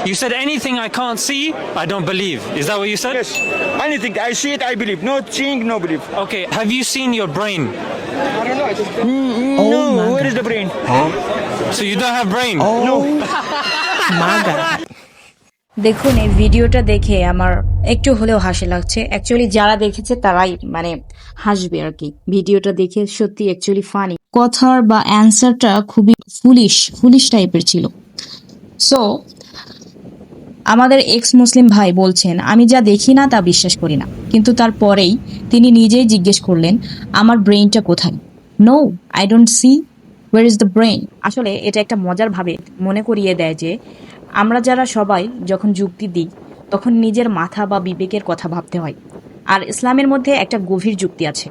You said anything I can't see, I don't believe. Is that what you said? Yes. Anything I see it, I believe. No seeing, no belief. Okay, have you seen your brain? No, where is the brain? So you don't have brain? No. দেখুন এই ভিডিওটা দেখে আমার একটু হলেও হাসি লাগছে। Actually যারা দেখেছে তারাই মানে হাসবে আর কি। ভিডিওটা দেখে সত্যি অ্যাকচুয়ালি ফানি। কথার বা অ্যান্সারটা খুবই ফুলিশ টাইপের ছিল। সো আমাদের এক্স মুসলিম ভাই বলছেন আমি যা দেখি না তা বিশ্বাস করি না, কিন্তু তারপরেই তিনি নিজেই জিজ্ঞেস করলেন আমার ব্রেইনটা কোথায়। No, I don't see where is the brain. আসলে এটা একটা মজার ভাবে মনে করিয়ে দেয় যে আমরা যারা সবাই যখন যুক্তি দিই তখন নিজের মাথা বা বিবেকের কথা ভাবতে হয়, আর ইসলামের মধ্যে একটা গভীর যুক্তি আছে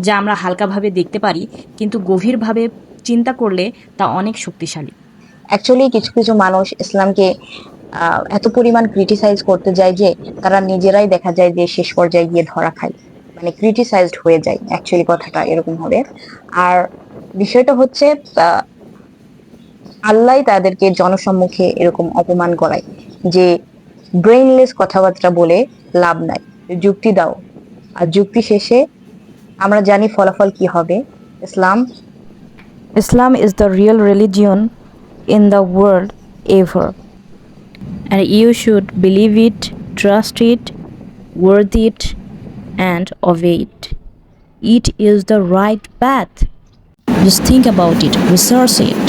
যা আমরা হালকাভাবে দেখতে পারি, কিন্তু গভীরভাবে চিন্তা করলে তা অনেক শক্তিশালী। অ্যাকচুয়ালি কিছু কিছু মানুষ ইসলামকে এত পরিমাণ ক্রিটিসাইজ করতে যায় যে তারা নিজেরাই দেখা যায় যে শেষ পর্যায়ে গিয়ে ধরা খায়, মানে ক্রিটিসাইজড হয়ে যায়। অ্যাকচুয়ালি কথাটা এরকম হবে। আর বিষয়টা হচ্ছে আল্লাহ তাদেরকে জনসম্মুখে এরকম অপমান করায় যে ব্রেইনলেস কথাবার্তা বলে লাভ নাই, যুক্তি দাও। আর যুক্তি শেষে আমরা জানি ফলাফল কি হবে। Islam is the real religion in the world ever, and you should believe it, trust it, worth it, and obey it. It is the right path. Just think about it, research it.